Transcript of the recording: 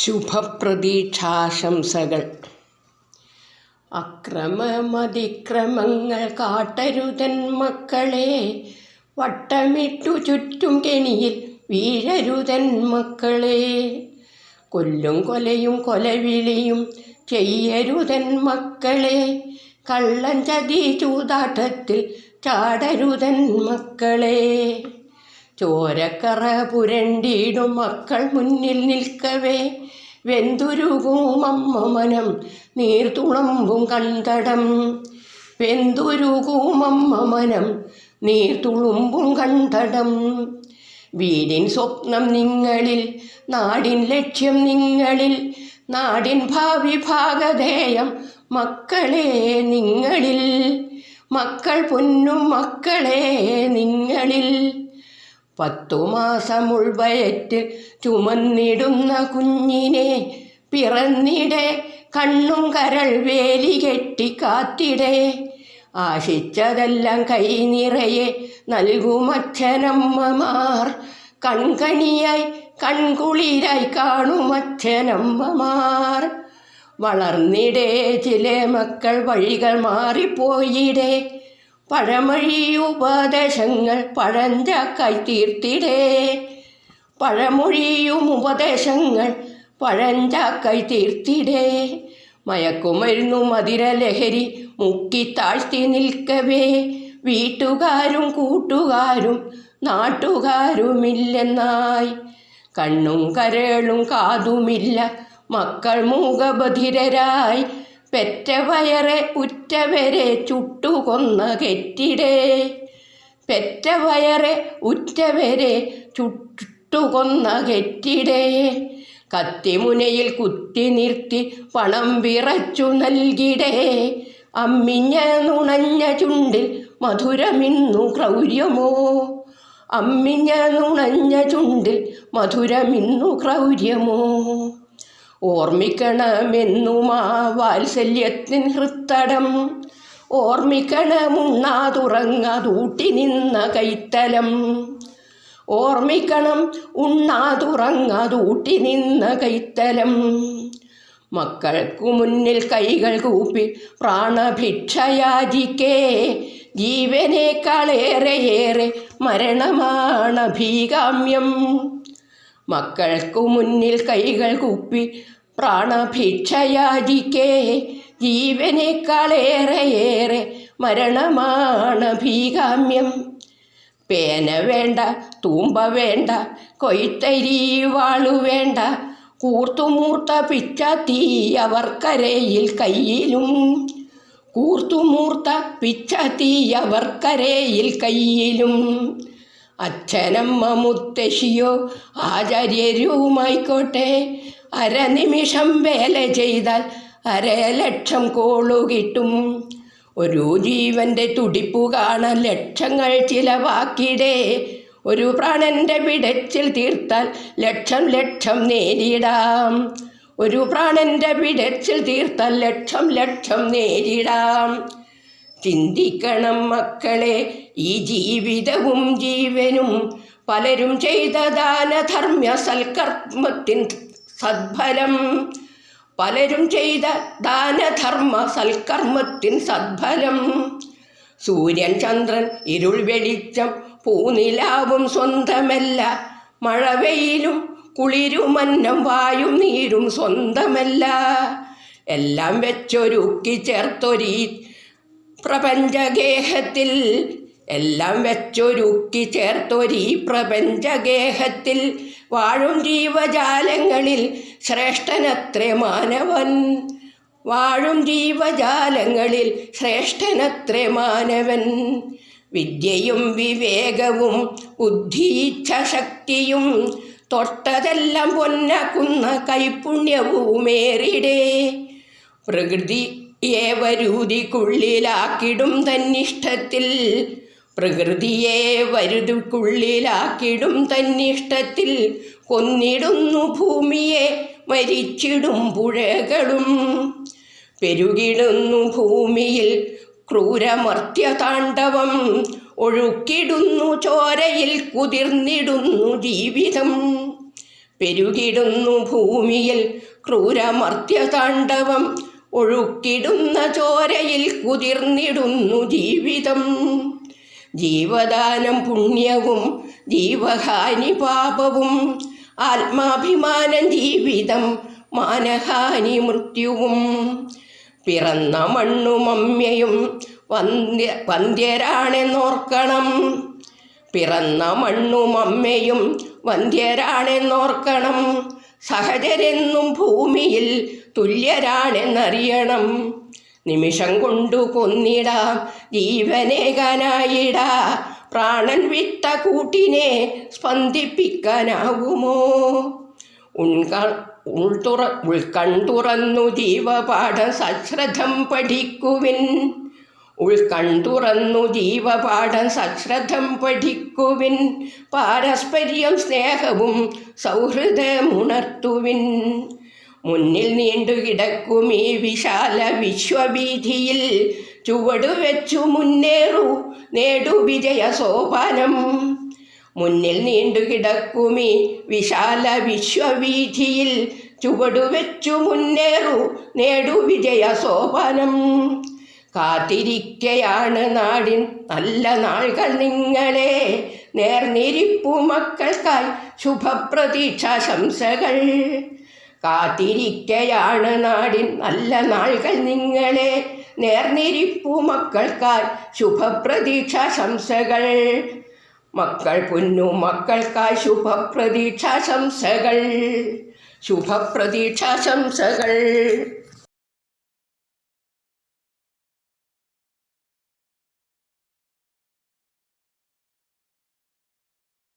ശുഭപ്രതീക്ഷാശംസകൾ. അക്രമമതിക്രമങ്ങൾ കാട്ടരുതൻ മക്കളെ, വട്ടമിട്ടു ചുറ്റും കെണിയിൽ വീഴരുതൻ മക്കളെ. കൊല്ലും കൊലയും കൊലവിളിയും ചെയ്യരുതൻ മക്കളെ, കള്ളൻ ചതി ചൂതാട്ടത്തിൽ ചാടരുതൻ മക്കളെ. ചോരക്കറ പുരണ്ടിടും മക്കൾ മുന്നിൽ നിൽക്കവേ, വെന്തുരുകും അമ്മ മനം നീർത്തുളുമ്പും കൺതടം. വെന്തുരുകും അമ്മ മനം നീർത്തുളുമ്പും കൺതടം. വീടിൻ സ്വപ്നം നിങ്ങളിൽ, നാടിൻ ലക്ഷ്യം നിങ്ങളിൽ, നാടിൻ ഭാവി ഭാഗധേയം മക്കളെ നിങ്ങളിൽ. മക്കൾ പൊന്നും മക്കളെ നിങ്ങളിൽ. 10 മാസം ഉൾവയറ്റിൽ ചുമന്നിടുന്ന കുഞ്ഞിനെ, പിറന്നിടെ കണ്ണും കരൾ വേലി കെട്ടി കാത്തിടെ. ആശിച്ചതെല്ലാം കൈ നിറയെ നൽകുമച്ഛനമ്മമാർ, കൺകണിയായി കൺകുളിരായി കാണുമച്ഛനമ്മമാർ. വളർന്നിടെ ചില മക്കൾ വഴികൾ മാറിപ്പോയിടെ, പഴമൊഴി ഉപദേശങ്ങൾ പഴഞ്ചാക്കായി തീർത്തിടേ. പഴമൊഴിയും ഉപദേശങ്ങൾ പഴഞ്ചാക്കായി തീർത്തിടേ. മയക്കുമരുന്നു മധുരലഹരി മുക്കിത്താഴ്ത്തി നിൽക്കവേ, വീട്ടുകാരും കൂട്ടുകാരും നാട്ടുകാരുമില്ലെന്നായി. കണ്ണും കരളും കാതുമില്ല മക്കൾ മൂകബധിരരായി, പെറ്റ വയറെ ഉറ്റവരെ ചുട്ടുകൊന്ന കെറ്റിടേ. പെറ്റ വയറെ ഉറ്റവരെ ചുട്ടുകൊന്ന കെറ്റിടേ. കത്തിമുനയിൽ കുത്തി നിർത്തി പണം വിറച്ചു നൽകിടേ. അമ്മിഞ്ഞ നുണഞ്ഞ ചുണ്ടിൽ മധുരമിന്നു ക്രൗര്യമോ. അമ്മിഞ്ഞ നുണഞ്ഞ ചുണ്ടിൽ മധുരമിന്നു ക്രൗര്യമോ. ഓർമ്മിക്കണമെന്നുമാ വാത്സല്യത്തിൻ ഹൃത്തടം, ഓർമ്മിക്കണമുണ്ണാതുറങ്ങാതൂട്ടി നിന്ന കൈത്തലം. ഓർമ്മിക്കണം ഉണ്ണാതുറങ്ങാതൂട്ടി നിന്ന കൈത്തലം. മക്കൾക്കു മുന്നിൽ കൈകൾ കൂപ്പി പ്രാണഭിക്ഷയാചിക്കേ, ജീവനേക്കാളേറെ മരണമാണഭികാമ്യം. മക്കൾക്കു മുന്നിൽ കൈകൾ കൂപ്പി പ്രാണഭിക്ഷയാചിക്കേ, ജീവനേക്കാളേറെ മരണമാണഭികാമ്യം. പേന വേണ്ട, തൂമ്പ വേണ്ട, കൊയ്ത്തരി വാളു വേണ്ട, കൂർത്തുമൂർത്ത പിച്ചാത്തി അവർക്കരയിൽ കയ്യിലും. കൂർത്തുമൂർത്ത പിച്ചാത്തി അവർക്കരയിൽ കയ്യിലും. അച്ഛനമ്മ മുത്തശ്ശിയോ ആചാര്യരുമായിക്കോട്ടെ, അരനിമിഷം വേല ചെയ്താൽ 1,00,000 കോളു കിട്ടും. ഒരു ജീവൻ്റെ തുടിപ്പു കാണാൻ ലക്ഷങ്ങൾ ചിലവാക്കിടേ. ഒരു പ്രാണന്റെ പിടച്ചിൽ തീർത്താൽ ലക്ഷം നേരിടാം. ഒരു പ്രാണന്റെ പിടച്ചിൽ തീർത്താൽ ലക്ഷം നേരിടാം. ചിന്തിക്കണം മക്കളെ, ഈ ജീവിതവും ജീവനും പലരും ചെയ്ത ദാനധർമ്മ്യ സൽക്കർമ്മത്തിൻ സദ്ഫലം. പലരും ചെയ്ത ദാനധർമ്മ സൽക്കർമ്മത്തിൻ സദ്ഫലം. സൂര്യൻ ചന്ദ്രൻ ഇരുൾ വെളിച്ചം പൂനിലാവും സ്വന്തമല്ല, മഴവെയിലും കുളിരുമന്നം വായും നീരും സ്വന്തമല്ല. എല്ലാം വെച്ചൊരുക്കി ചേർത്തൊരീ പ്രപഞ്ചഗേഹത്തിൽ, എല്ലാം വെച്ചൊരുക്കി ചേർത്തൊരീ പ്രപഞ്ചഗേഹത്തിൽ വാഴും ജീവജാലങ്ങളിൽ ശ്രേഷ്ഠനത്രേ മാനവൻ. വാഴും ജീവജാലങ്ങളിൽ ശ്രേഷ്ഠനത്രേ മാനവൻ. വിദ്യയും വിവേകവും ബുദ്ധിയിച്ഛാശക്തിയും തൊട്ടതെല്ലാം പൊന്നാക്കുന്ന കൈപുണ്യവുമേറിടേ. പ്രകൃതിയെ വരുതിക്കുള്ളിലാക്കിടും തന്നിഷ്ടത്തിൽ, പ്രകൃതിയെ വരുതിക്കുള്ളിലാക്കിടും തന്നിഷ്ടത്തിൽ. കൊന്നിടുന്നു ഭൂമിയെ മരിച്ചിടും പുഴകളും, പെരുകിടുന്നു ഭൂമിയിൽ ക്രൂരമർത്യതാണ്ഡവം. ഒഴുക്കിടുന്നു ചോരയിൽ കുതിർന്നിടുന്നു ജീവിതം. പെരുകിടുന്നു ഭൂമിയിൽ ക്രൂരമർത്യതാണ്ഡവം. ഒഴുക്കിടുന്ന ചോരയിൽ കുതിർന്നിടുന്നു ജീവിതം. ജീവദാനം പുണ്യവും ജീവഹാനി പാപവും. ആത്മാഭിമാനം ജീവിതം മാനഹാനി മൃത്യുവും. പിറന്ന മണ്ണും അമ്മയും വന്ധ്യരാണെന്നോർക്കണം. പിറന്ന മണ്ണും അമ്മയും വന്ധ്യരാണെന്നോർക്കണം. സഹചരെന്നും ഭൂമിയിൽ തുല്യരാണെന്നറിയണം. നിമിഷം കൊണ്ടു കൊന്നിടാം ജീവനേകനായിടാ. പ്രാണൻ വിട്ട കൂട്ടിനെ സ്പന്ദിപ്പിക്കാനാകുമോ? ഉൾക്കൺതുറന്നു ജീവപാഠം സശ്രദ്ധം പഠിക്കുവിൻ. ഉൾക്കൺതുറന്നു ജീവപാഠം സശ്രദ്ധം പഠിക്കുവിൻ. പാരസ്പര്യം സ്നേഹവും സൗഹൃദമുണർത്തുവിൻ. മുന്നിൽ നീണ്ടുകിടക്കും ഈ വിശാല വിശ്വവീഥിയിൽ ചുവടുവെച്ചു മുന്നേറൂ, നേടു വിജയ സോപാനം. മുന്നിൽ നീണ്ടുകിടക്കും ഈ വിശാല വിശ്വവീഥിയിൽ ചുവടുവെച്ചു മുന്നേറൂ, നേടു വിജയ സോപാനം. കാത്തിരിക്കയാണ് നാടിൻ നല്ല നാളുകൾ നിങ്ങളെ. നേർന്നിരിപ്പു മക്കൾക്കായി ശുഭപ്രതീക്ഷാശംസകൾ. കാത്തിരിക്കയാണ് നാടിൻ നല്ല നാളുകൾ നിങ്ങളെ. നേർന്നിരിപ്പു മക്കൾക്കായി ശുഭപ്രതീക്ഷാശംസകൾ. മക്കൾ പൊന്നു മക്കൾക്കായി ശുഭപ്രതീക്ഷാശംസകൾ. ശുഭപ്രതീക്ഷാശംസകൾ.